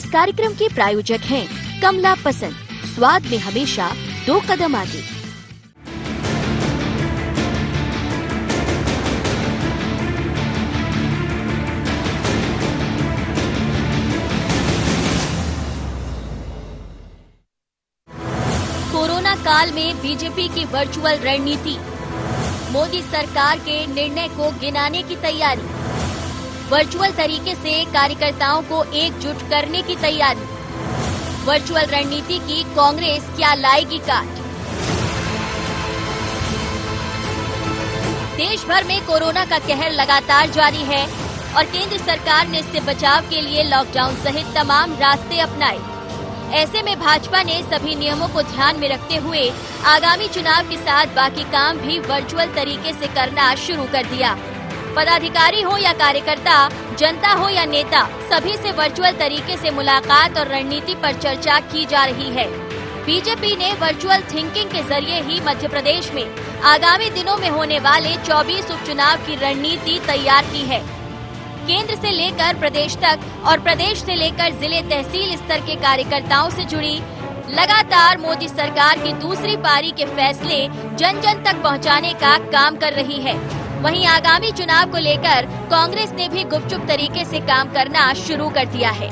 कार्यक्रम के प्रायोजक हैं कमला पसंद, स्वाद में हमेशा 2 कदम आगे। कोरोना काल में बीजेपी की वर्चुअल रणनीति, मोदी सरकार के निर्णय को गिनाने की तैयारी, वर्चुअल तरीके से कार्यकर्ताओं को एकजुट करने की तैयारी, वर्चुअल रणनीति की कांग्रेस क्या लाएगी काट। देश भर में कोरोना का कहर लगातार जारी है और केंद्र सरकार ने इससे बचाव के लिए लॉकडाउन सहित तमाम रास्ते अपनाए। ऐसे में भाजपा ने सभी नियमों को ध्यान में रखते हुए आगामी चुनाव के साथ बाकी काम भी वर्चुअल तरीके से करना शुरू कर दिया। पदाधिकारी हो या कार्यकर्ता, जनता हो या नेता, सभी से वर्चुअल तरीके से मुलाकात और रणनीति पर चर्चा की जा रही है। बीजेपी ने वर्चुअल थिंकिंग के जरिए ही मध्य प्रदेश में आगामी दिनों में होने वाले 24 उपचुनाव की रणनीति तैयार की है। केंद्र से लेकर प्रदेश तक और प्रदेश से लेकर जिले तहसील स्तर के कार्यकर्ताओं से जुड़ी लगातार मोदी सरकार की दूसरी पारी के फैसले जन जन तक पहुंचाने का काम कर रही है। वहीं आगामी चुनाव को लेकर कांग्रेस ने भी गुपचुप तरीके से काम करना शुरू कर दिया है।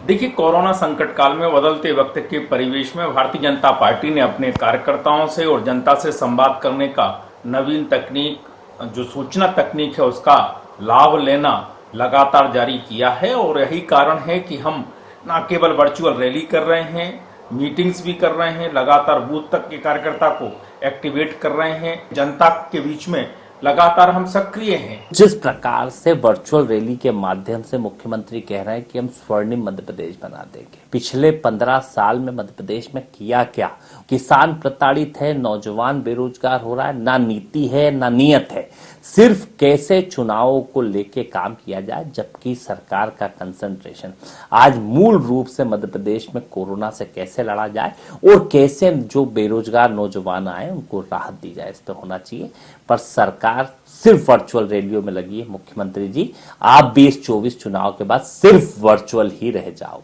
देखिए, कोरोना संकट काल में बदलते वक्त के परिवेश में भारतीय जनता पार्टी ने अपने कार्यकर्ताओं से और जनता से संवाद करने का नवीन तकनीक, जो सूचना तकनीक है, उसका लाभ लेना लगातार जारी किया है। और यही कारण है कि हम न केवल वर्चुअल रैली कर रहे हैं, मीटिंग्स भी कर रहे हैं, लगातार बूथ तक के कार्यकर्ता को एक्टिवेट कर रहे हैं, जनता के बीच में लगातार हम सक्रिय हैं। जिस प्रकार से वर्चुअल रैली के माध्यम से मुख्यमंत्री कह रहे हैं कि हम स्वर्णिम मध्य प्रदेश बना देंगे। पिछले 15 साल में मध्य प्रदेश में किया क्या? किसान प्रताड़ित है, नौजवान बेरोजगार हो रहा है, ना नीति है ना नियत है, सिर्फ कैसे चुनावों को लेके काम किया जाए, जबकि सरकार का कंसंट्रेशन आज मूल रूप से मध्य प्रदेश में कोरोना से कैसे लड़ा जाए और कैसे जो बेरोजगार नौजवान आए उनको राहत दी जाए, इस पर होना चाहिए। पर सरकार सिर्फ वर्चुअल रैलियों में लगी है। मुख्यमंत्री जी, आप 2024 चुनाव के बाद सिर्फ वर्चुअल ही रह जाओ।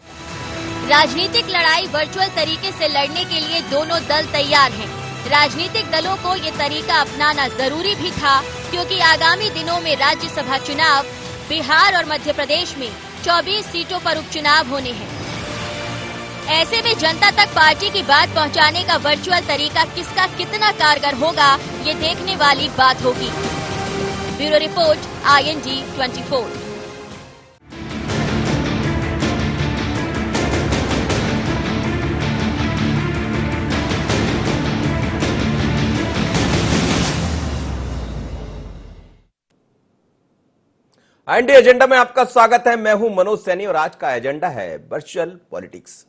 राजनीतिक लड़ाई वर्चुअल तरीके से लड़ने के लिए दोनों दल तैयार हैं। राजनीतिक दलों को ये तरीका अपनाना जरूरी भी था, क्योंकि आगामी दिनों में राज्यसभा चुनाव, बिहार और मध्य प्रदेश में 24 सीटों पर उपचुनाव होने हैं। ऐसे में जनता तक पार्टी की बात पहुंचाने का वर्चुअल तरीका किसका कितना कारगर होगा, ये देखने वाली बात होगी। Bureau report, IND 24। IND agenda में आपका स्वागत है। मैं हूं मनोज सैनी और आज का एजेंडा है वर्चुअल पॉलिटिक्स।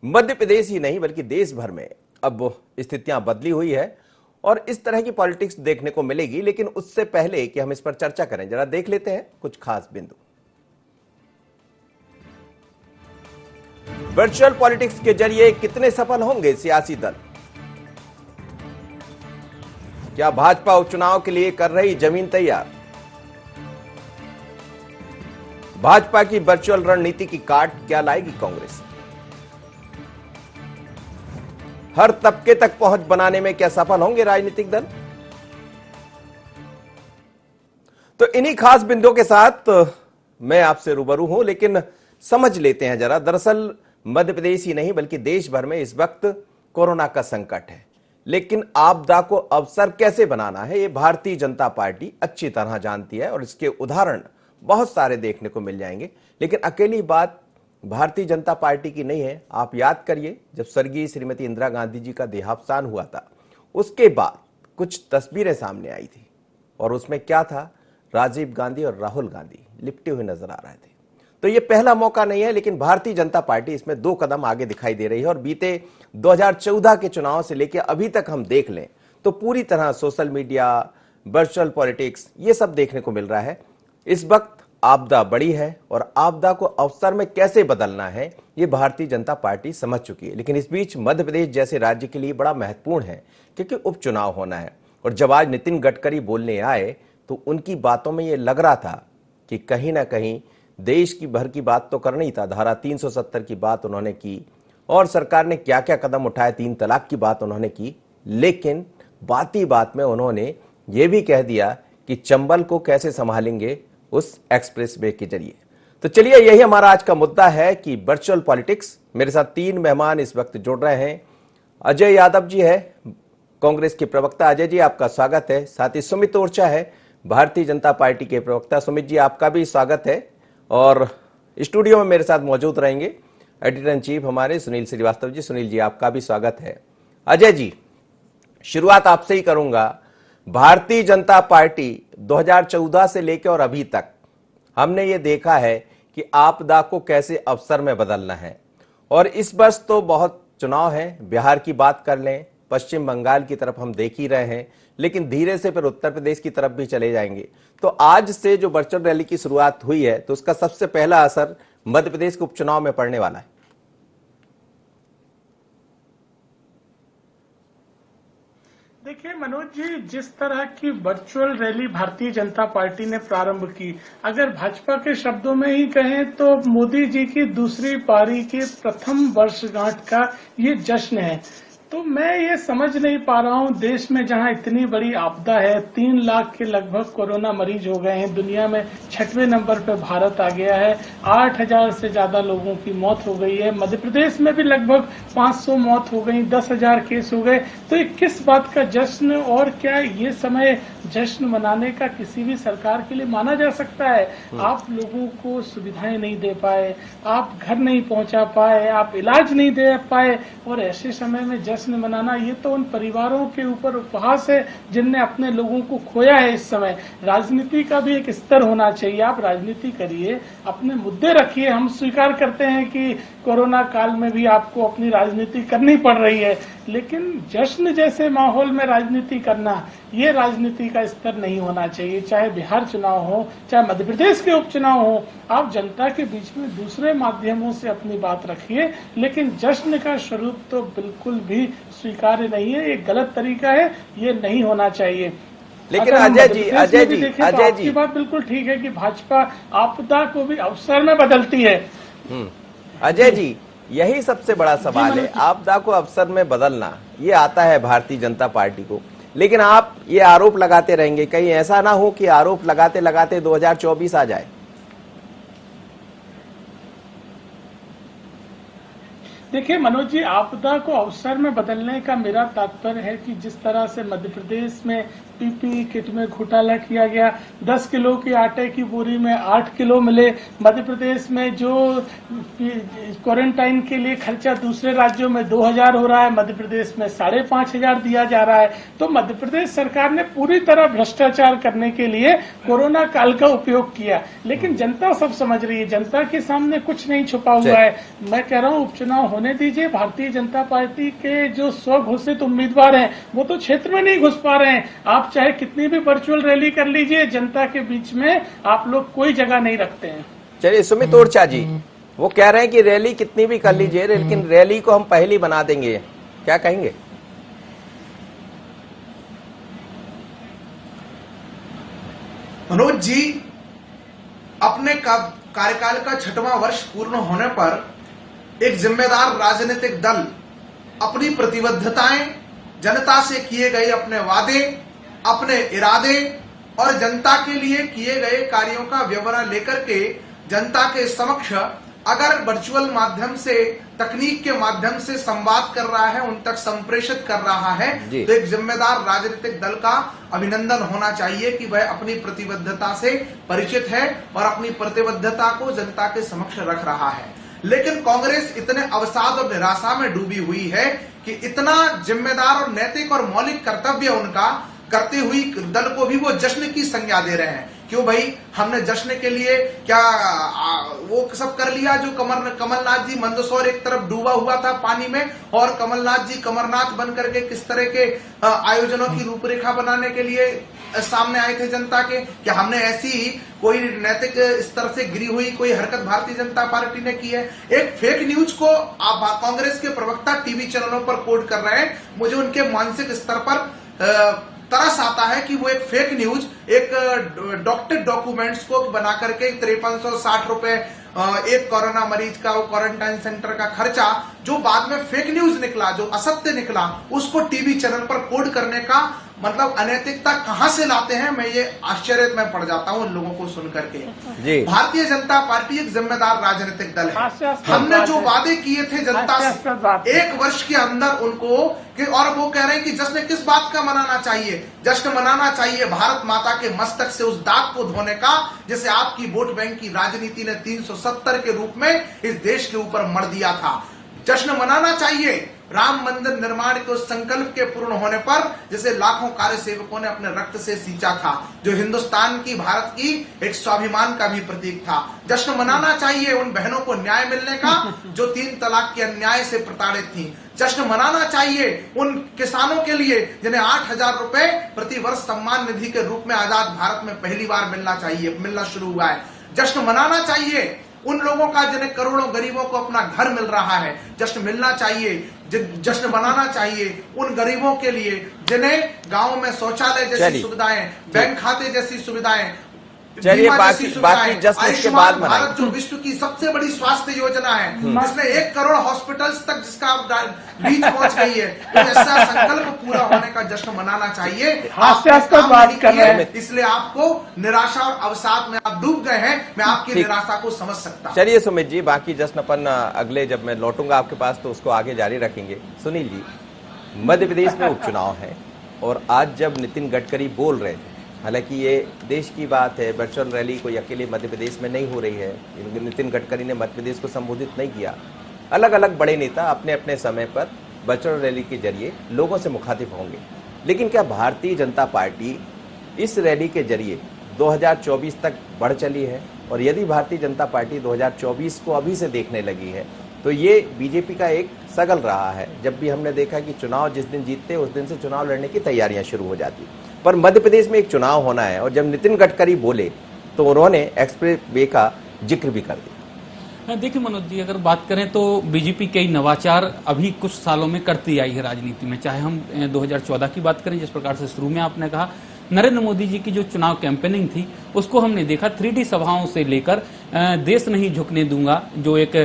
मध्य प्रदेश ही नहीं बल्कि देश भर में अब स्थितियां बदली हुई है और इस तरह की पॉलिटिक्स देखने को मिलेगी। लेकिन उससे पहले कि हम इस पर चर्चा करें, जरा देख लेते हैं कुछ खास बिंदु। वर्चुअल पॉलिटिक्स के जरिए कितने सफल होंगे सियासी दल? क्या भाजपा उपचुनाव के लिए कर रही जमीन तैयार? भाजपा की वर्चुअल रणनीति की काट क्या लाएगी कांग्रेस? हर तबके तक पहुंच बनाने में क्या सफल होंगे राजनीतिक दल? तो इन्हीं खास बिंदुओं के साथ मैं आपसे रूबरू हूं, लेकिन समझ लेते हैं जरा। दरअसल मध्य प्रदेश ही नहीं बल्कि देश भर में इस वक्त कोरोना का संकट है, लेकिन आपदा को अवसर कैसे बनाना है, ये भारतीय जनता पार्टी अच्छी तरह जानती है और इसके उदाहरण बहुत सारे देखने को मिल जाएंगे। लेकिन अकेली बात भारतीय जनता पार्टी की नहीं है। आप याद करिए, जब स्वर्गीय श्रीमती इंदिरा गांधी जी का देहावसान हुआ था, उसके बाद कुछ तस्वीरें सामने आई थी और उसमें क्या था? राजीव गांधी और राहुल गांधी लिपटे हुए नजर आ रहे थे। तो ये पहला मौका नहीं है, लेकिन भारतीय जनता पार्टी इसमें 2 कदम आगे दिखाई दे रही है। और बीते 2014 के चुनाव से लेकर अभी तक हम देख लें तो पूरी तरह सोशल मीडिया, वर्चुअल पॉलिटिक्स, ये सब देखने को मिल रहा है। इस वक्त आपदा बड़ी है और आपदा को अवसर में कैसे बदलना है, ये भारतीय जनता पार्टी समझ चुकी है। लेकिन इस बीच मध्य प्रदेश जैसे राज्य के लिए बड़ा महत्वपूर्ण है, क्योंकि उपचुनाव होना है। और जब आज नितिन गडकरी बोलने आए तो उनकी बातों में ये लग रहा था कि कहीं ना कहीं देश की भर की बात तो करना ही था, धारा 370 की बात उन्होंने की और सरकार ने क्या क्या कदम उठाए, 3 तलाक की बात उन्होंने की, लेकिन बात ही बात में उन्होंने ये भी कह दिया कि चंबल को कैसे संभालेंगे उस एक्सप्रेस वे के जरिए। तो चलिए, यही हमारा आज का मुद्दा है कि वर्चुअल पॉलिटिक्स। मेरे साथ 3 मेहमान इस वक्त जुड़ रहे हैं। अजय यादव जी है, कांग्रेस के प्रवक्ता। अजय जी, आपका स्वागत है। साथ ही सुमित ओरछा है, भारतीय जनता पार्टी के प्रवक्ता। सुमित जी, आपका भी स्वागत है। और स्टूडियो में मेरे साथ मौजूद रहेंगे एडिटर इन चीफ हमारे सुनील श्रीवास्तव जी। सुनील जी, आपका भी स्वागत है। अजय जी, शुरुआत आपसे ही करूंगा। भारतीय जनता पार्टी 2014 से लेकर और अभी तक हमने ये देखा है कि आपदा को कैसे अवसर में बदलना है। और इस वर्ष तो बहुत चुनाव है, बिहार की बात कर लें, पश्चिम बंगाल की तरफ हम देख ही रहे हैं, लेकिन धीरे से फिर उत्तर प्रदेश की तरफ भी चले जाएंगे। तो आज से जो वर्चुअल रैली की शुरुआत हुई है, तो उसका सबसे पहला असर मध्य प्रदेश के उपचुनाव में पड़ने वाला है। देखिए मनोज जी, जिस तरह की virtual rally Bharatiya Janata party ने प्रारंभ की, अगर भाजपा के शब्दों में ही कहें तो मोदी जी की दूसरी पारी के प्रथम वर्षगांठ का ये जश्न है। तो मैं ये समझ नहीं पा रहा हूँ, देश में जहाँ इतनी बड़ी आपदा है, 3 लाख के लगभग कोरोना मरीज हो गए हैं, दुनिया में 6वें नंबर पे भारत आ गया है, 8,000 से ज्यादा लोगों की मौत हो गई है, मध्य प्रदेश में भी लगभग 500 मौत हो गई, 10,000 केस हो गए। तो ये किस बात का जश्न, और क्या ये समय जश्न मनाने का किसी भी सरकार के लिए माना जा सकता है? आप लोगों को सुविधाएं नहीं दे पाए, आप घर नहीं पहुंचा पाए, आप इलाज नहीं दे पाए, और ऐसे समय में जश्न मनाना, ये तो उन परिवारों के ऊपर उपहास है जिनने अपने लोगों को खोया है। इस समय राजनीति का भी एक स्तर होना चाहिए। आप राजनीति करिए, अपने मुद्दे रखिए। हम स्वीकार करते हैं कि कोरोना काल में भी आपको अपनी राजनीति करनी पड़ रही है, लेकिन जश्न जैसे माहौल में राजनीति करना, ये राजनीति का स्तर नहीं होना चाहिए। चाहे बिहार चुनाव हो, चाहे मध्य प्रदेश के उपचुनाव हो, आप जनता के बीच में दूसरे माध्यमों से अपनी बात रखिए, लेकिन जश्न का स्वरूप तो बिल्कुल भी स्वीकार्य नहीं है। ये गलत तरीका है, ये नहीं होना चाहिए। लेकिन अजय जी आपकी बात बिल्कुल ठीक है कि भाजपा आपदा को भी अवसर में बदलती है। अजय जी, यही सबसे बड़ा सवाल है, आपदा को अवसर में बदलना, ये आता है भारतीय जनता पार्टी को। लेकिन आप ये आरोप लगाते रहेंगे, कहीं ऐसा ना हो कि आरोप लगाते लगाते 2024 आ जाए। देखिए मनोज जी, आपदा को अवसर में बदलने का मेरा तात्पर्य है कि जिस तरह से मध्य प्रदेश में पीपीई किट में घोटाला किया गया, 10 किलो की आटे की बोरी में 8 किलो मिले, मध्य प्रदेश में जो क्वारंटाइन के लिए खर्चा दूसरे राज्यों में 2,000 हो रहा है, मध्य प्रदेश में 5,500 दिया जा रहा है। तो मध्य प्रदेश सरकार ने पूरी तरह भ्रष्टाचार करने के लिए कोरोना काल का उपयोग किया, लेकिन जनता सब समझ रही है, जनता के सामने कुछ नहीं छुपा हुआ है। मैं कह रहा हूँ उपचुनाव होने दीजिए। भारतीय जनता पार्टी के जो स्वघोषित उम्मीदवार हैं वो तो क्षेत्र में नहीं घुस पा रहे हैं। आप चाहे कितनी भी वर्चुअल रैली कर लीजिए, जनता के बीच में आप लोग कोई जगह नहीं रखते हैं। चलिए सुमित ओरछा जी, वो कह रहे हैं कि रैली कितनी भी कर लीजिए, लेकिन रैली को हम पहली बना देंगे, क्या कहेंगे? मनोज जी, अपने कार्यकाल का 6वां वर्ष पूर्ण होने पर एक जिम्मेदार राजनीतिक दल अपनी प्रतिबद्धताएं, जनता से किए गए अपने वादे, अपने इरादे और जनता के लिए किए गए कार्यों का ब्यौरा लेकर के जनता के समक्ष अगर वर्चुअल माध्यम से, तकनीक के माध्यम से संवाद कर रहा है, उन तक संप्रेषित कर रहा है, तो एक जिम्मेदार राजनीतिक दल का अभिनंदन होना चाहिए कि वह अपनी प्रतिबद्धता से परिचित है और अपनी प्रतिबद्धता को जनता के समक्ष रख रहा है। लेकिन कांग्रेस इतने अवसाद और निराशा में डूबी हुई है कि इतना जिम्मेदार और नैतिक और मौलिक कर्तव्य उनका करते हुई दल को भी वो जश्न की संज्ञा दे रहे हैं। क्यों भाई, हमने जश्न के लिए क्या वो सब कर लिया जो कमलनाथ जी मंदसौर एक तरफ डूबा हुआ था पानी में, और कमलनाथ जी कमरनाथ बन करके किस तरह के आयोजनों की रूपरेखा बनाने के लिए सामने आए थे जनता के? क्या हमने ऐसी कोई नैतिक स्तर से गिरी हुई कोई हरकत भारतीय जनता पार्टी ने की है? एक फेक न्यूज को आप कांग्रेस के प्रवक्ता टीवी चैनलों पर कोट कर रहे हैं, मुझे उनके मानसिक स्तर पर तरस आता है कि वो एक फेक न्यूज, एक डॉक्टर डॉक्यूमेंट्स को बना करके 5360 रुपए एक कोरोना मरीज का वो क्वारंटाइन सेंटर का खर्चा, जो बाद में फेक न्यूज निकला, जो असत्य निकला, उसको टीवी चैनल पर कोड करने का मतलब अनैतिकता कहां से लाते हैं, मैं ये आश्चर्य में पड़ जाता हूं उन लोगों को सुन करके। जी। भारतीय जनता पार्टी एक जिम्मेदार राजनीतिक दल है। हमने जो वादे किए थे जनता से 1 वर्ष के अंदर उनको और वो कह रहे हैं कि जश्न किस बात का मनाना चाहिए? जश्न मनाना चाहिए भारत माता के मस्तक से उस दाग को धोने का जिसे आपकी वोट बैंक की राजनीति ने 370 के रूप में इस देश के ऊपर मर दिया था। जश्न मनाना चाहिए राम मंदिर निर्माण के उस संकल्प के पूर्ण होने पर, जिसे लाखों कार्य सेवकों ने अपने रक्त से सींचा था, जो हिंदुस्तान की, भारत की एक स्वाभिमान का भी प्रतीक था। जश्न मनाना चाहिए उन बहनों को न्याय मिलने का जो 3 तलाक के अन्याय से प्रताड़ित थी। जश्न मनाना चाहिए उन किसानों के लिए जिन्हें 8,000 रुपए प्रति वर्ष सम्मान निधि के रूप में आजाद भारत में पहली बार मिलना शुरू हुआ है। जश्न मनाना चाहिए उन लोगों का जिन्हें करोड़ों गरीबों को अपना घर मिल रहा है। जश्न मिलना चाहिए, जश्न मनाना चाहिए उन गरीबों के लिए जिन्हें गांव में शौचालय जैसी सुविधाएं, बैंक खाते जैसी सुविधाएं, चलिए बाकी जश्न के बाद भारत जो विश्व की सबसे बड़ी स्वास्थ्य योजना है, जिसमें 1 करोड़ हॉस्पिटल्स तक जिसका रीच पहुंच गई है, तो ऐसा संकल्प पूरा होने का जश्न मनाना चाहिए। इसलिए आपको निराशा और अवसाद में आप डूब गए हैं। मैं आपकी निराशा को समझ सकता हूं। चलिए सुमित जी, बाकी जश्न अपन अगले जब मैं लौटूंगा आपके पास तो उसको आगे जारी रखेंगे। सुनील जी, मध्य प्रदेश में उपचुनाव है और आज जब नितिन गडकरी बोल रहे थे, हालांकि ये देश की बात है, वर्चुअल रैली कोई अकेले मध्य प्रदेश में नहीं हो रही है, नितिन गडकरी ने मध्य प्रदेश को संबोधित नहीं किया, अलग अलग बड़े नेता अपने अपने समय पर वर्चुअल रैली के जरिए लोगों से मुखातिब होंगे। लेकिन क्या भारतीय जनता पार्टी इस रैली के जरिए 2024 तक बढ़ चली है? और यदि भारतीय जनता पार्टी 2024 को अभी से देखने लगी है तो ये बीजेपी का एक सगल रहा है। जब भी हमने देखा कि चुनाव जिस दिन जीतते उस दिन से चुनाव लड़ने की तैयारियां शुरू हो जाती, पर मध्य प्रदेश में एक चुनाव होना है और जब नितिन गडकरी बोले तो उन्होंने एक्सप्रेस वे का जिक्र भी कर दिया। देखिए मनोज जी, अगर बात करें तो बीजेपी कई नवाचार अभी कुछ सालों में करती आई है राजनीति में। चाहे हम 2014 की बात करें, जिस प्रकार से शुरू में आपने कहा, नरेंद्र मोदी जी की जो चुनाव कैंपेनिंग थी उसको हमने देखा 3D सभाओं से लेकर देश नहीं झुकने दूंगा, जो एक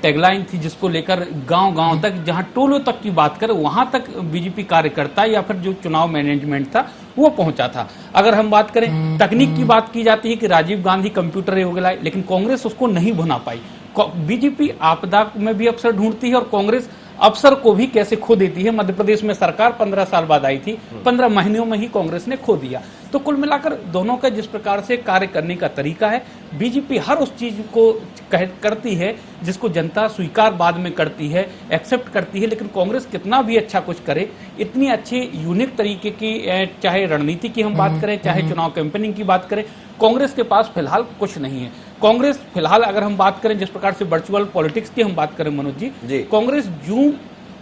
टैगलाइन थी, जिसको लेकर गांव-गांव तक, जहां टोलों तक की बात करें वहां तक बीजेपी कार्यकर्ता या फिर जो चुनाव मैनेजमेंट था वो पहुंचा था। अगर हम बात करें तकनीक की, बात की जाती है कि राजीव गांधी कंप्यूटर युग लाए, लेकिन कांग्रेस उसको नहीं भुना पाई। बीजेपी आपदा में भी अवसर ढूंढती है और कांग्रेस अवसर को भी कैसे खो देती है। मध्य प्रदेश में सरकार 15 साल बाद आई थी, 15 महीनों में ही कांग्रेस ने खो दिया। तो कुल मिलाकर दोनों का जिस प्रकार से कार्य करने का तरीका है, बीजेपी हर उस चीज को करती है जिसको जनता स्वीकार बाद में करती है, एक्सेप्ट करती है। लेकिन कांग्रेस कितना भी अच्छा कुछ करे, इतनी अच्छी यूनिक तरीके की, चाहे रणनीति की हम बात करें, चाहे चुनाव कैंपेनिंग की बात करें, कांग्रेस के पास फिलहाल कुछ नहीं है। कांग्रेस फिलहाल अगर हम बात करें जिस प्रकार से वर्चुअल पॉलिटिक्स की हम बात करें मनोज जी, कांग्रेस जूम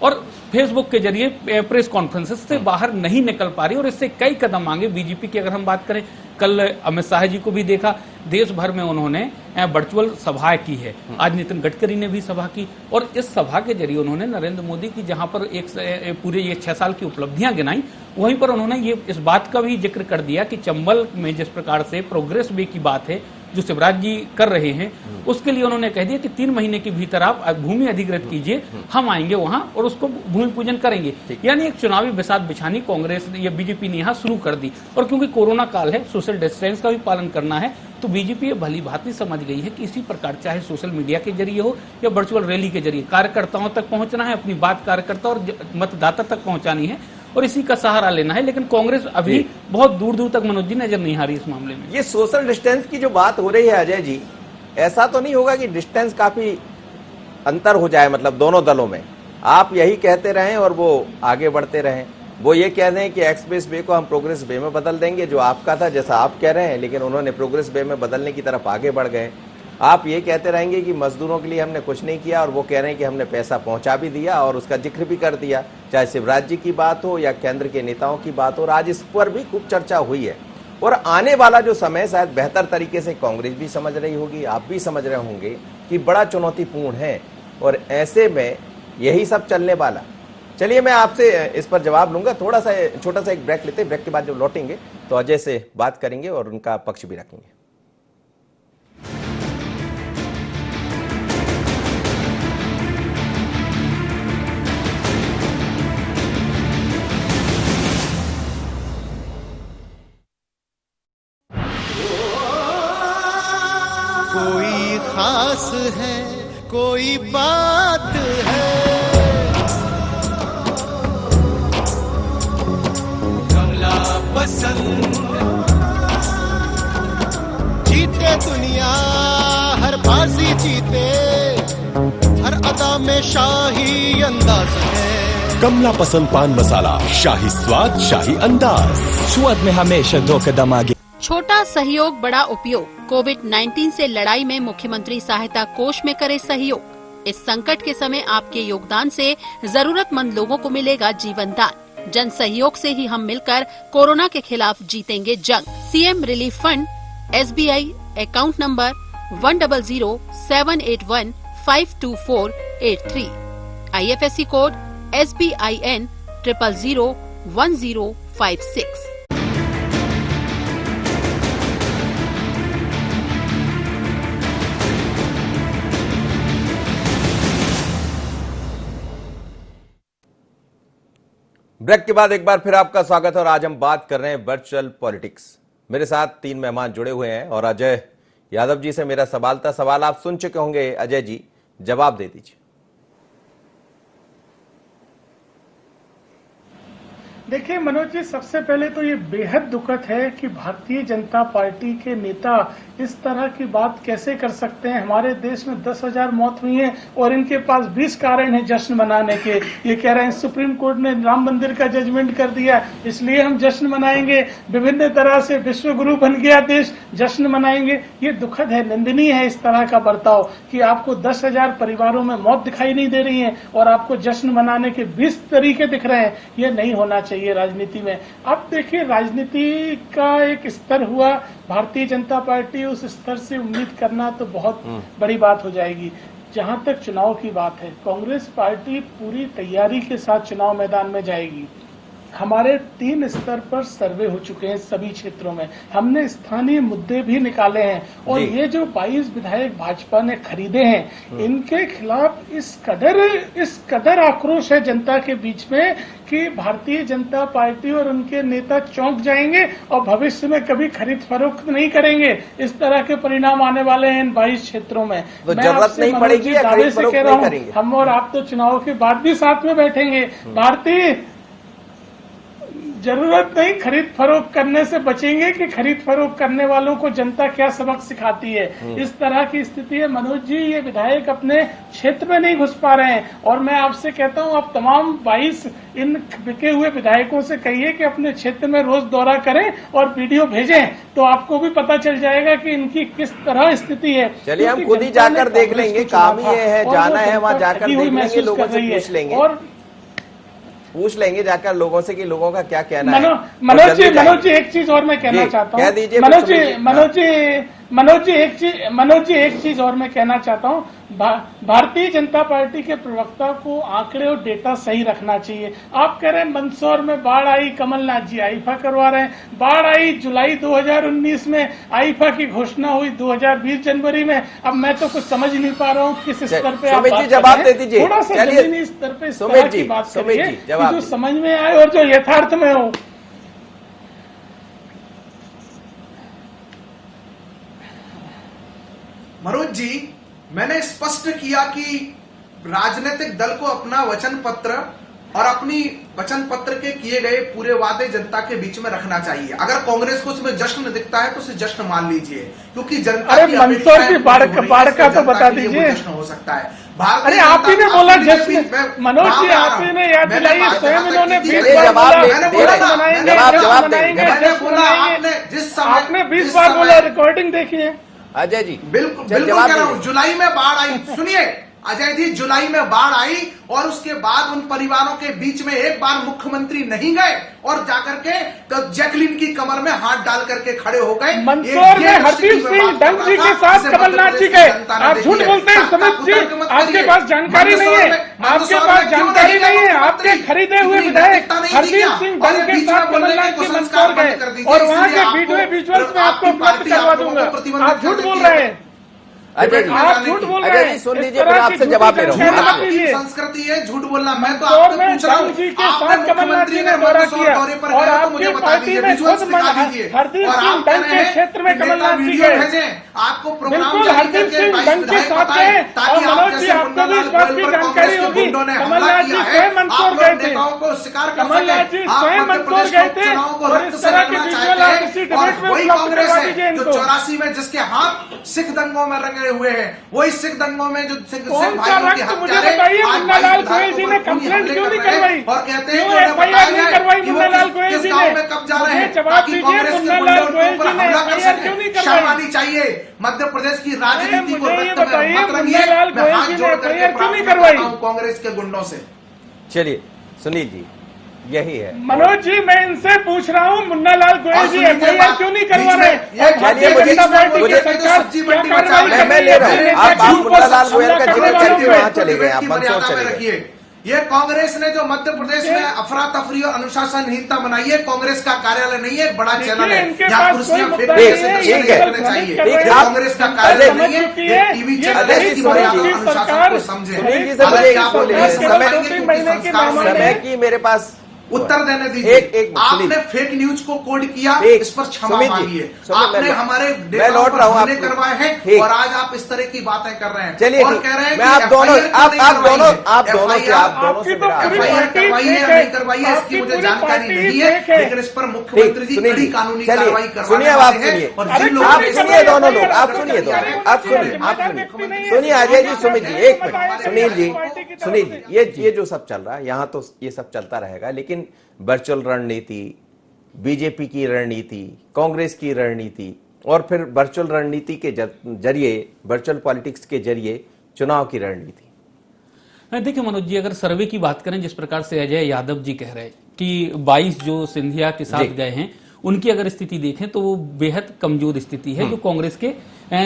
और फेसबुक के जरिए प्रेस कॉन्फ्रेंसेस से बाहर नहीं निकल पा रही और इससे कई कदम आगे बीजेपी की अगर हम बात करें, कल अमित शाह जी को भी देखा, देश भर में उन्होंने वर्चुअल सभाएं की है। आज नितिन गडकरी ने भी सभा की और इस सभा के जरिए उन्होंने नरेंद्र मोदी की जहां पर पूरे ये 6 साल की उपलब्धियां गिनाई, वहीं पर उन्होंने ये इस बात का भी जिक्र कर दिया कि चंबल में जिस प्रकार से प्रोग्रेस वे की बात है जो शिवराज जी कर रहे हैं, उसके लिए उन्होंने कह दिया कि 3 महीने के भीतर आप भूमि अधिग्रहित कीजिए, हम आएंगे वहां और उसको भूमि पूजन करेंगे। यानी एक चुनावी बिसात बिछानी कांग्रेस या बीजेपी ने यहाँ शुरू कर दी। और क्योंकि कोरोना काल है, सोशल डिस्टेंस का भी पालन करना है, तो बीजेपी भली भांति समझ गई है कि इसी प्रकार चाहे सोशल मीडिया के जरिए हो या वर्चुअल रैली के जरिए कार्यकर्ताओं तक पहुंचना है, अपनी बात कार्यकर्ता और मतदाता तक पहुंचानी है और इसी का सहारा लेना है। लेकिन कांग्रेस अभी बहुत दूर दूर तक मनोज जी नजर नहीं आ रही इस मामले में। ये सोशल डिस्टेंस की जो बात हो रही है अजय जी, ऐसा तो नहीं होगा कि डिस्टेंस काफी अंतर हो जाए, मतलब दोनों दलों में आप यही कहते रहें और वो आगे बढ़ते रहें? वो ये कह रहे हैं कि एक्सप्रेस वे को हम प्रोग्रेस वे में बदल देंगे, जो आपका था जैसा आप कह रहे हैं, लेकिन उन्होंने प्रोग्रेस वे में बदलने की तरफ आगे बढ़ गए। आप ये कहते रहेंगे कि मजदूरों के लिए हमने कुछ नहीं किया और वो कह रहे हैं कि हमने पैसा पहुंचा भी दिया और उसका जिक्र भी कर दिया, चाहे शिवराज जी की बात हो या केंद्र के नेताओं की बात हो। और आज इस पर भी खूब चर्चा हुई है और आने वाला जो समय शायद बेहतर तरीके से कांग्रेस भी समझ रही होगी, आप भी समझ रहे होंगे कि बड़ा चुनौतीपूर्ण है और ऐसे में यही सब चलने वाला चलिए मैं आपसे इस पर जवाब लूंगा, थोड़ा सा छोटा सा एक ब्रेक लेते हैं। ब्रेक के बाद जब लौटेंगे तो अजय से बात करेंगे और उनका पक्ष भी रखेंगे। कोई खास है, कोई बात है, कमला पसंद। जीते दुनिया हर बाजी जीते, हर अदा में शाही अंदाज है। कमला पसंद पान मसाला, शाही स्वाद शाही अंदाज, स्वाद में हमेशा 2 कदम आगे। छोटा सहयोग बड़ा उपयोग। कोविड-19 से लड़ाई में मुख्यमंत्री सहायता कोष में करे सहयोग। इस संकट के समय आपके योगदान से जरूरतमंद लोगों को मिलेगा जीवन दान। जन सहयोग से ही हम मिलकर कोरोना के खिलाफ जीतेंगे जंग। CM relief fund, SBI account number 100-781-52483, IFSC code SBIN 0001056। Break के बाद एक बार फिर आपका स्वागत है और आज हम बात कर रहे हैं वर्चुअल पॉलिटिक्स। मेरे साथ 3 मेहमान जुड़े हुए हैं और अजय यादव जी से मेरा सवाल था। सवाल आप सुन चुके होंगे, अजय जी जवाब दे दीजिए। देखिए मनोज जी, सबसे पहले तो ये बेहद दुखद है कि भारतीय जनता पार्टी के नेता इस तरह की बात कैसे कर सकते हैं। हमारे देश में 10,000 मौत हुई है और इनके पास 20 कारण हैं जश्न मनाने के। ये कह रहे हैं सुप्रीम कोर्ट ने राम मंदिर का जजमेंट कर दिया, इसलिए हम जश्न मनाएंगे। विभिन्न तरह से विश्व गुरु बन गया देश, जश्न मनाएंगे। ये दुखद है, निंदनीय है इस तरह का बर्ताव कि आपको 10,000 परिवारों में मौत दिखाई नहीं दे रही है और आपको जश्न मनाने के 20 तरीके दिख रहे हैं। ये नहीं होना चाहिए राजनीति में। अब देखिए, राजनीति का एक स्तर हुआ, भारतीय जनता पार्टी उस स्तर से उम्मीद करना तो बहुत बड़ी बात हो जाएगी। जहां तक चुनाव की बात है, कांग्रेस पार्टी पूरी तैयारी के साथ चुनाव मैदान में जाएगी। हमारे 3 स्तर पर सर्वे हो चुके हैं सभी क्षेत्रों में। हमने स्थानीय मुद्दे भी निकाले हैं और ये जो 22 विधायक भाजपा ने खरीदे हैं, इनके खिलाफ इस कदर आक्रोश है जनता के बीच में कि भारतीय जनता पार्टी और उनके नेता चौंक जाएंगे और भविष्य में कभी खरीद फरोख्त नहीं करेंगे। इस तरह के परिणाम आने वाले हैं इन 22 क्षेत्रों में। तो जरूरत नहीं पड़ेगी, दावे से कह रहा हूँ, हम और आप तो चुनाव के बाद भी साथ में बैठेंगे। भारतीय जरूरत नहीं, खरीद फरोख्त करने से बचेंगे कि खरीद फरोख्त करने वालों को जनता क्या सबक सिखाती है। इस तरह की स्थिति है मनोज जी। ये विधायक अपने क्षेत्र में नहीं घुस पा रहे हैं और मैं आपसे कहता हूं, आप तमाम 22 इन बिके हुए विधायकों से कहिए कि अपने क्षेत्र में रोज दौरा करें और वीडियो भेजें, तो आपको भी पता चल जाएगा कि इनकी किस तरह स्थिति है। चलिए हम खुद ही जाकर देख लेंगे, काम ही है, जाना है वहां जाकर देख लेंगे, लोगों से पूछ लेंगे जाकर लोगों से कि लोगों का क्या कहना है। मनोज जी एक चीज और मैं कहना चाहता हूँ। कह दीजिए मनोज जी एक चीज और मैं कहना चाहता हूँ। भारतीय जनता पार्टी के प्रवक्ता को आंकड़े और डेटा सही रखना चाहिए। आप कह रहे हैं मंदसौर में बाढ़ आई, कमलनाथ जी आईफा करवा रहे हैं। बाढ़ आई जुलाई 2019 में, आईफा की घोषणा हुई 2020 जनवरी में। अब मैं तो कुछ समझ नहीं पा रहा हूँ किस स्तर पे आप बात जवाब दे दीजिए। थोड़ा सा जमीनी स्तर पे इस तरह की बात करिए जो समझ में आए और जो यथार्थ में हो। मनोज जी, मैंने स्पष्ट किया कि राजनीतिक दल को अपना वचन पत्र और अपनी वचन पत्र के किए गए पूरे वादे जनता के बीच में रखना चाहिए। अगर कांग्रेस को उसमें जश्न दिखता है तो उसे जश्न मान लीजिए, क्योंकि जनता की मंदसौर की बाढ़ का तो बता दीजिए। जश्न हो सकता है। अरे आप ही ने बोला जश्न, मनोज जी आप ही ने याद दिलाई, स्वयं इन्होंने 20 बार आपने 20 बार बोला, रिकॉर्डिंग देखिए। अजय जी बिल्कुल कह रहा हूँ, जुलाई में बाढ़ आई। सुनिए अजय जी, जुलाई में बाढ़ आई और उसके बाद उन परिवारों के बीच में एक बार मुख्यमंत्री नहीं गए और जाकर के जैकलिन की कमर में हाथ डाल करके खड़े हो गए। मंदसौर में हरदीप सिंह डंग जी के साथ कमलनाथ जी गए। आप झूठ बोलते हैं सुमित जी, आपके पास जानकारी नहीं है, आपके पास जानकारी नहीं है। आप आपके खरीदे हुए विधायक हरदीप सिंह डंग के साथ कमलनाथ के मंदसौर गए और वहाँ के वीडियो विजुअल्स में आपको उपलब्ध करवा दूंगा। आप झूठ बोल रहे हैं। अजय जी, आप झूठ बोल रहे हैं। सुन लीजिए, मैं आपसे जवाब दे रहा हूँ। आपकी संस्कृति है झूठ बोलना। मैं तो आपसे पूछ रहा हूँ, आपने मुख्यमंत्री ने मंदसौर दौरे पर गए तो मुझे बता दीजिए, विजुअल्स दिखा दीजिए। और आप कह रहे हैं कि नेता वीडियो भेजें, आपको प्रोग्राम जारी करके 22 विधायक बताएं ताकि आप जैसे मुन्नालाल गोयल पर कांग्रेस के गुंडों ने हमला किया है, आप लोग नेताओं को शिकार कर सके। आप मध्य प्रदेश के उपचुनाव को रद्द से करना चाहते हैं और वही कांग्रेस है जो 84 में जिसके हाथ सिख दंगों में रंगे हुए हैं, वही सिख दंगों में जो सिख भाइयों की हत्याएं आज मुन्नालाल गोयल जी ने कंप्लेंट क्यों नहीं करवाई और कहते हैं कि उन्हें बताया है कि वो किस गांव में कब जा रहे हैं ताकि कांग्रेस के गुंडों के ऊपर हमला कर सके। शर्म आनी चाहिए। मध्य प्रदेश की राजनीति को रक्त में मत रंगिए। मैं हाथ जोड़ करके प्रार्थना करता हूं कांग्रेस के गुंडों से। चलिए सुनील जी, यही है मनोज जी, मैं इनसे पूछ रहा हूँ मुन्नालाल गोयल जी एफआईआर क्यों नहीं करवा रहे? चलिए, मैं ले रहा हूँ। आप मुन्नालाल गोयल का जिक्र करके वहाँ चले गए, आप मंदसौर चले गए। ये कांग्रेस ने जो मध्य प्रदेश में अफरा तफरी और अनुशासनहीनता बनाई है, कांग्रेस का कार्यालय नहीं है, बड़ा चैनल है। यहाँ कुर्सियां फेंकने से दर्शन करने चाहिए। कांग्रेस का कार्यालय नहीं है, टीवी चैनल है कि अनुशासन को समझे। समय की मेरे पास उत्तर देने दीजिए। आपने फेक न्यूज को कोड किया, इस पर क्षमा मांगिए। आपने हमारे नेताओं पर हमले करवाए हैं और आज आप इस तरह की बातें कर रहे हैं। चलिए, और कह रहे हैं मैं आप दोनों से एफआईआर करवाइए या नहीं करवाइए इसकी मुझे जानकारी नहीं है, लेकिन इस पर मुख्यमंत्री जी कड़ी कानूनी कार्रवाई करवाने वाले हैं। और जिन लोगों ने सुनिए दोनों लोग, आप सुनिए अजय जी, सुमित जी, एक मिनट। सुनील जी, ये जो सब चल रहा है यहाँ, तो ये सब चलता रहेगा, लेकिन वर्चुअल रणनीति, बीजेपी की रणनीति, कांग्रेस की रणनीति और फिर वर्चुअल रणनीति के जरिए, वर्चुअल पॉलिटिक्स के जरिए चुनाव की रणनीति। देखिए मनोज जी, अगर सर्वे की बात करें, जिस प्रकार से अजय यादव जी कह रहे हैं कि 22 जो सिंधिया के साथ गए हैं, उनकी अगर स्थिति देखें तो वो बेहद कमजोर स्थिति है जो कांग्रेस के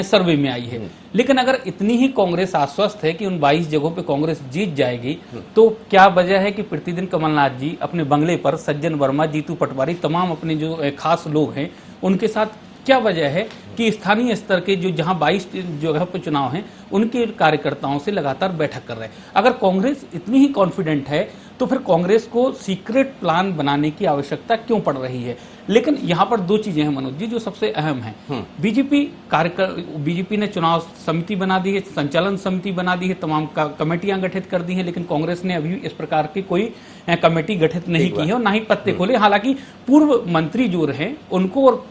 सर्वे में आई है। लेकिन अगर इतनी ही कांग्रेस आश्वस्त है कि उन 22 जगहों पे कांग्रेस जीत जाएगी, तो क्या वजह है कि प्रतिदिन कमलनाथ जी अपने बंगले पर सज्जन वर्मा, जीतू पटवारी, तमाम अपने जो खास लोग हैं उनके साथ, क्या वजह है कि स्थानीय स्तर के जो जहां 22 जगह पर चुनाव हैं उनके कार्यकर्ताओं से लगातार बैठक कर रहे हैं? अगर कांग्रेस इतनी ही कॉन्फिडेंट है तो फिर कांग्रेस को सीक्रेट प्लान बनाने की आवश्यकता क्यों पड़ रही है? लेकिन यहाँ पर दो चीजें हैं मनोज जी जो सबसे अहम है। बीजेपी ने चुनाव समिति बना दी है, संचालन समिति बना दी है, तमाम कमेटियां गठित कर दी हैं, लेकिन कांग्रेस ने अभी इस प्रकार की कोई कमेटी गठित नहीं की है और ना ही पत्ते खोले। हालांकि पूर्व मंत्री जो रहे उनको और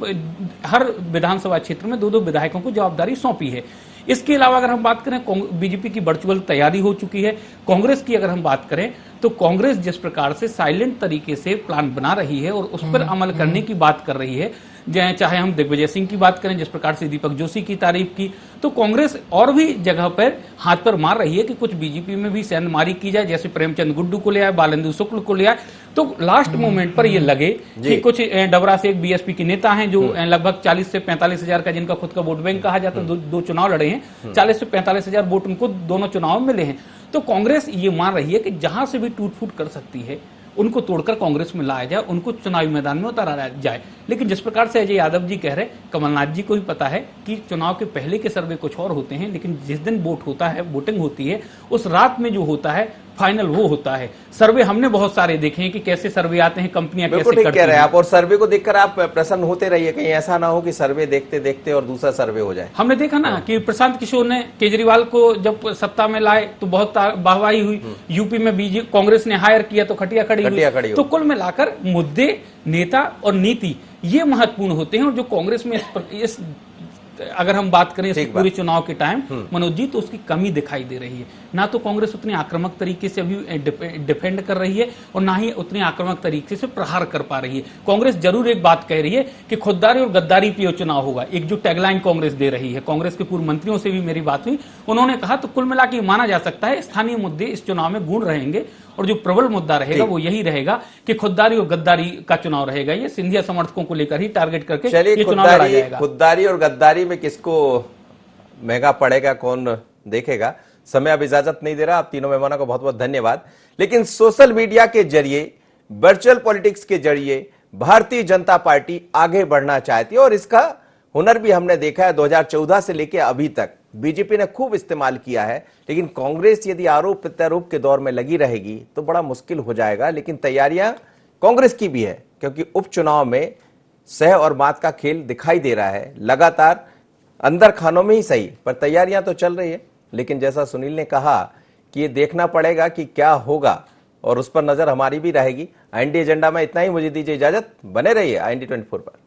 हर विधानसभा क्षेत्र में 2-2 विधायकों को जवाबदारी सौंपी है। इसके अलावा अगर हम बात करें, बीजेपी की वर्चुअल तैयारी हो चुकी है। कांग्रेस की अगर हम बात करें तो कांग्रेस जिस प्रकार से साइलेंट तरीके से प्लान बना रही है और उस पर अमल करने की बात कर रही है, चाहे हम दिग्विजय सिंह की बात करें, जिस प्रकार से दीपक जोशी की तारीफ की, तो कांग्रेस और भी जगह पर हाथ पर मार रही है कि कुछ बीजेपी में भी सेंधमारी की जाए, जैसे प्रेमचंद गुड्डू को ले आए, बालेंदु शुक्ल को ले आए। तो लास्ट मोमेंट पर ये लगे कि कुछ डबरा से एक बीएसपी के नेता हैं जो लगभग 40 से 45 हजार का, जिनका खुद का वोट बैंक कहा जाता है, दो चुनाव लड़े हैं, 40 से 45 हजार वोट उनको दोनों चुनाव में मिले हैं। तो कांग्रेस ये मान रही है कि जहां से भी टूट फूट कर सकती है उनको तोड़कर कांग्रेस में लाया जाए, उनको चुनावी मैदान में उतारा जाए। लेकिन जिस प्रकार से अजय यादव जी कह रहे, कमलनाथ जी को भी पता है कि चुनाव के पहले के सर्वे कुछ और होते हैं, लेकिन जिस दिन वोट होता है, वोटिंग होती है, उस रात में जो होता है फाइनल वो होता है। सर्वे हमने बहुत सारे देखे हैं कि कैसे सर्वे आते हैं, कंपनियां कैसे करती हैं। आप और सर्वे को देखकर आप प्रसन्न होते रहिए, कहीं ऐसा ना हो कि सर्वे देखते देखते और दूसरा सर्वे हो जाए। हमने देखा ना कि प्रशांत किशोर ने केजरीवाल को जब सत्ता में लाए तो बहुत वाहवाही हुई, यूपी में कांग्रेस ने हायर किया तो खटिया खड़ी हुई। तो कुल मिलाकर मुद्दे, नेता और नीति ये महत्वपूर्ण होते हैं। और जो कांग्रेस में इस अगर हम बात करें इस पूरे चुनाव के टाइम मनोज जी, तो उसकी कमी दिखाई दे रही है। ना तो कांग्रेस उतनी आक्रामक तरीके से अभी डिफेंड कर रही है और ना ही उतनी आक्रामक तरीके से प्रहार कर पा रही है। कांग्रेस जरूर एक बात कह रही है कि खुददारी और गद्दारी पे चुनाव होगा, एक जो टैगलाइन कांग्रेस दे रही है। कांग्रेस के पूर्व मंत्रियों से भी मेरी बात हुई, उन्होंने कहा तो कुल मिला के माना जा सकता है स्थानीय मुद्दे इस चुनाव में गूढ़ रहेंगे और जो प्रबल मुद्दा रहेगा वो यही रहेगा कि खुददारी और गद्दारी का चुनाव रहेगा। ये सिंधिया समर्थकों को लेकर ही टारगेट करके ये चुनाव लड़ा जाएगा। खुददारी और गद्दारी में किसको महंगा पड़ेगा कौन देखेगा। समय अब इजाजत नहीं दे रहा। आप तीनों मेहमानों को बहुत बहुत धन्यवाद। लेकिन सोशल मीडिया के जरिए, वर्चुअल पॉलिटिक्स के जरिए भारतीय जनता पार्टी आगे बढ़ना चाहती है और इसका हुनर भी हमने देखा है। 2014 से लेकर अभी तक बीजेपी ने खूब इस्तेमाल किया है, लेकिन कांग्रेस यदि आरोप प्रत्यारोप के दौर में लगी रहेगी तो बड़ा मुश्किल हो जाएगा। लेकिन तैयारियां कांग्रेस की भी है, क्योंकि उपचुनाव में सह और मात का खेल दिखाई दे रहा है। लगातार अंदर खानों में ही सही, पर तैयारियां तो चल रही है। लेकिन जैसा सुनील ने कहा कि ये देखना पड़ेगा कि क्या होगा और उस पर नजर हमारी भी रहेगी। IND एजेंडा में इतना ही, मुझे दीजिए इजाजत। बने रहिए IND 24 पर।